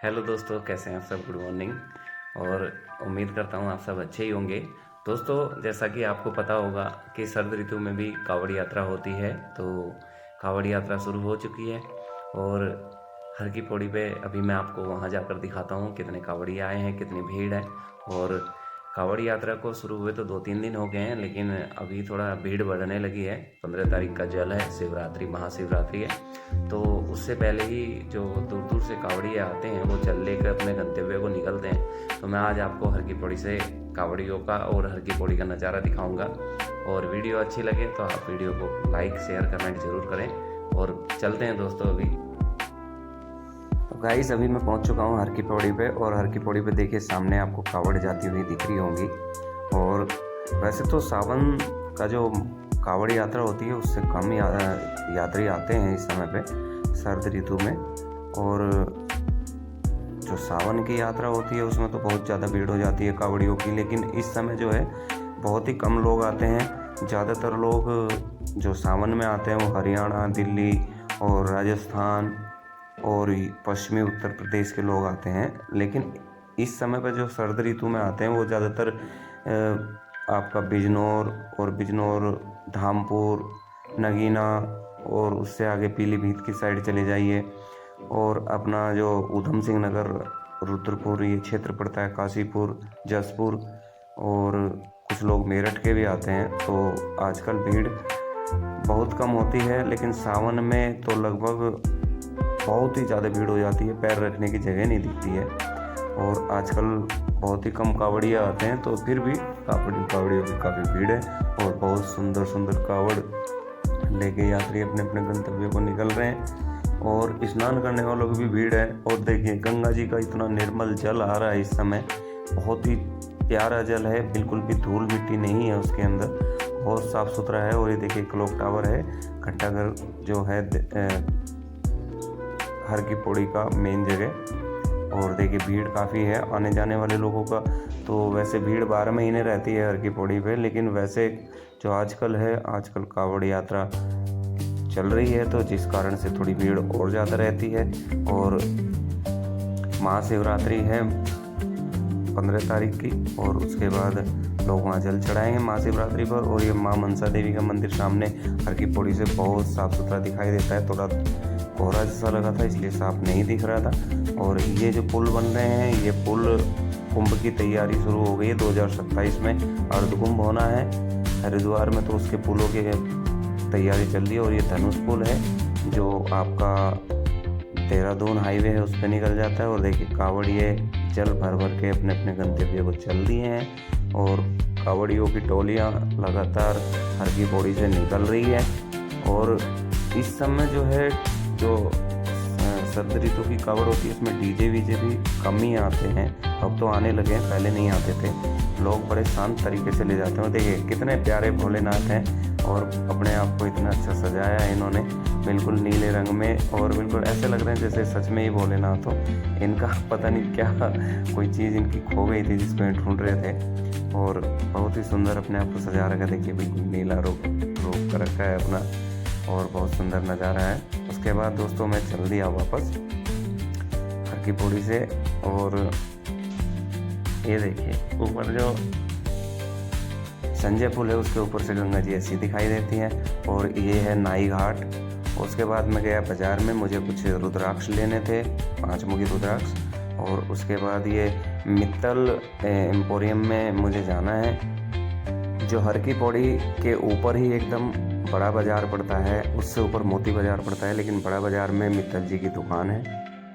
Hello दोस्तों, कैसे हैं आप सब। Good morning. और उम्मीद करता हूँ आप सब अच्छे ही होंगे। दोस्तों, जैसा कि आपको पता होगा कि शरद ऋतु में भी कांवड़ यात्रा होती है। तो कांवड़ यात्रा शुरू हो चुकी है और हर की पौड़ी पे अभी मैं आपको वहाँ जाकर दिखाता हूँ कितने कांवड़ी आए हैं, कितनी भीड़ है। और कांवड़ यात्रा को शुरू हुए तो 2-3 दिन हो गए हैं, लेकिन अभी थोड़ा भीड़ बढ़ने लगी है। 15 तारीख का जल है, शिवरात्रि महाशिवरात्रि है। तो उससे पहले ही जो दूर दूर से कांवड़िए आते हैं वो जल लेकर अपने गंतव्य को निकलते हैं। तो मैं आज आपको हर की पौड़ी से कांवड़ियों का और हर की पौड़ी का नज़ारा दिखाऊंगा। और वीडियो अच्छी लगे तो आप वीडियो को लाइक शेयर कमेंट जरूर करें। और चलते हैं दोस्तों अभी। तो गाइस, अभी मैं पहुंच चुका हूं हर की पौड़ी पे। और हर की पौड़ी पे देखिए सामने आपको कांवड़ जाती हुई दिख रही होंगी। और वैसे तो सावन का जो कांवड़ यात्रा होती है उससे कम यात्री आते हैं इस समय पे, शरद ऋतु में। और जो सावन की यात्रा होती है उसमें तो बहुत ज़्यादा भीड़ हो जाती है कांवड़ियों की। लेकिन इस समय जो है बहुत ही कम लोग आते हैं। ज़्यादातर लोग जो सावन में आते हैं वो हरियाणा, दिल्ली और राजस्थान और पश्चिमी उत्तर प्रदेश के लोग आते हैं। लेकिन इस समय पर जो शरद ऋतु में आते हैं वो ज़्यादातर आपका बिजनौर, धामपुर, नगीना और उससे आगे पीलीभीत की साइड चले जाइए। और अपना जो ऊधम सिंह नगर, रुद्रपुर ये क्षेत्र पड़ता है, काशीपुर, जसपुर और कुछ लोग मेरठ के भी आते हैं। तो आजकल भीड़ बहुत कम होती है, लेकिन सावन में तो लगभग बहुत ही ज़्यादा भीड़ हो जाती है, पैर रखने की जगह नहीं दिखती है। और आजकल बहुत ही कम कांवड़िया आते हैं, तो फिर भी कांवड़ियों की काफ़ी भीड़ है। और बहुत सुंदर सुंदर कांवड़ लेके यात्री अपने अपने गंतव्य को निकल रहे हैं। और स्नान करने वालों की भी भीड़ है। और देखिए गंगा जी का इतना निर्मल जल आ रहा है इस समय, बहुत ही प्यारा जल है, बिल्कुल भी धूल मिट्टी नहीं है उसके अंदर, बहुत साफ़ सुथरा है। और ये देखिए क्लॉक टावर है, घंटाघर जो है हर की पौड़ी का मेन जगह। और देखिए भीड़ काफ़ी है आने जाने वाले लोगों का। तो वैसे भीड़ 12 महीने रहती है हर की पौड़ी पे, लेकिन वैसे जो आजकल कांवड़ यात्रा चल रही है, तो जिस कारण से थोड़ी भीड़ और ज़्यादा रहती है। और महाशिवरात्रि है 15 तारीख की, और उसके बाद लोग वहाँ जल चढ़ाएंगे महाशिवरात्रि पर। और ये माँ मनसा देवी का मंदिर सामने हर की पौड़ी से बहुत साफ़ सुथरा दिखाई देता है। थोड़ा कोहरा जैसा लगा था इसलिए साफ नहीं दिख रहा था। और ये जो पुल बन रहे हैं, ये पुल कुंभ की तैयारी शुरू हो गई है। 2027 में अर्धकुंभ होना है हरिद्वार में, तो उसके पुलों की तैयारी चल रही है। और ये धनुष पुल है जो आपका देहरादून हाईवे है उस पर निकल जाता है। और देखिए कांवड़िए जल भर भर के अपने अपने गंतव्य को चल दिए हैं। और कांवड़ियों की टोलियाँ लगातार हर की पौड़ी से निकल रही है। और इस समय जो शरद ऋतु की कांवड़ होती है उसमें डीजे वीजे भी कम ही आते हैं। अब तो आने लगे हैं, पहले नहीं आते थे। लोग बड़े शांत तरीके से ले जाते हैं। देखिए कितने प्यारे भोलेनाथ हैं, और अपने आप को इतना अच्छा सजाया है इन्होंने, बिल्कुल नीले रंग में। और बिल्कुल ऐसे लग रहे हैं जैसे सच में ही भोलेनाथ हो। इनका पता नहीं क्या कोई चीज़ इनकी खो गई थी जिसको ढूंढ रहे थे। और बहुत ही सुंदर अपने आप को सजा रखा है। देखिए बिल्कुल नीला रूप कर रखा है अपना, और बहुत सुंदर नज़ारा है। उसके बाद दोस्तों मैं चल दिया वापस हर की पौड़ी से। और ये देखिए ऊपर जो संजय पुल है उसके ऊपर से गंगा जी ऐसी दिखाई देती है। और ये है नाई घाट। उसके बाद मैं गया बाज़ार में, मुझे कुछ रुद्राक्ष लेने थे, 5 मुखी रुद्राक्ष। और उसके बाद ये मित्तल एम्पोरियम में मुझे जाना है, जो हर की पौड़ी के ऊपर ही एकदम बड़ा बाज़ार पड़ता है। उससे ऊपर मोती बाज़ार पड़ता है, लेकिन बड़ा बाज़ार में मित्तल जी की दुकान है,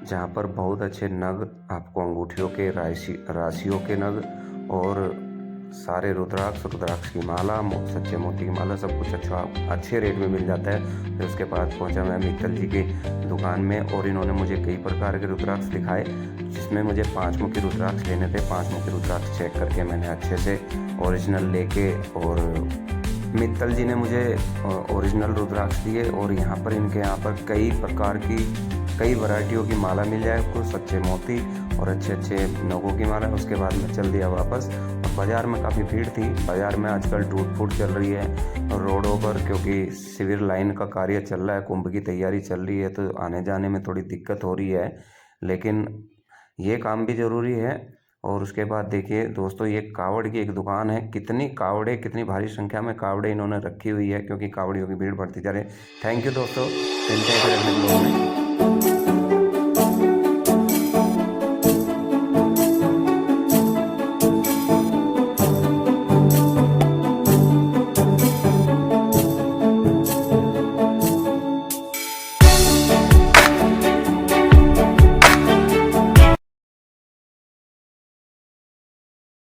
जहाँ पर बहुत अच्छे नग आपको अंगूठियों के, राशियों के नग और सारे रुद्राक्ष की माला, सच्चे मोती की माला, सब कुछ अच्छे रेट में मिल जाता है। फिर उसके बाद पहुंचा मैं मित्तल जी की दुकान में, और इन्होंने मुझे कई प्रकार के रुद्राक्ष दिखाए, जिसमें मुझे 5 मुखी रुद्राक्ष लेने थे। 5 मुखी रुद्राक्ष चेक करके मैंने अच्छे से ओरिजिनल लेके, और मित्तल जी ने मुझे ओरिजिनल रुद्राक्ष दिए। और यहाँ पर कई प्रकार की, कई वैरायटियों की माला मिल जाए आपको, सच्चे मोती और अच्छे नगों की माला। उसके बाद मैं चल दिया वापस। और बाज़ार में काफ़ी भीड़ थी। बाज़ार में आजकल टूट फूट चल रही है रोडों पर, क्योंकि सिविल लाइन का कार्य चल रहा है, कुंभ की तैयारी चल रही है, तो आने जाने में थोड़ी दिक्कत हो रही है। लेकिन ये काम भी ज़रूरी है। और उसके बाद देखिए दोस्तों, ये कावड़ की एक दुकान है। कितनी भारी संख्या में कावड़े इन्होंने रखी हुई है, क्योंकि कावड़ियों की भीड़ बढ़ती जा रही है। थैंक यू दोस्तों, मिलते हैं फिर अगले ब्लॉग में।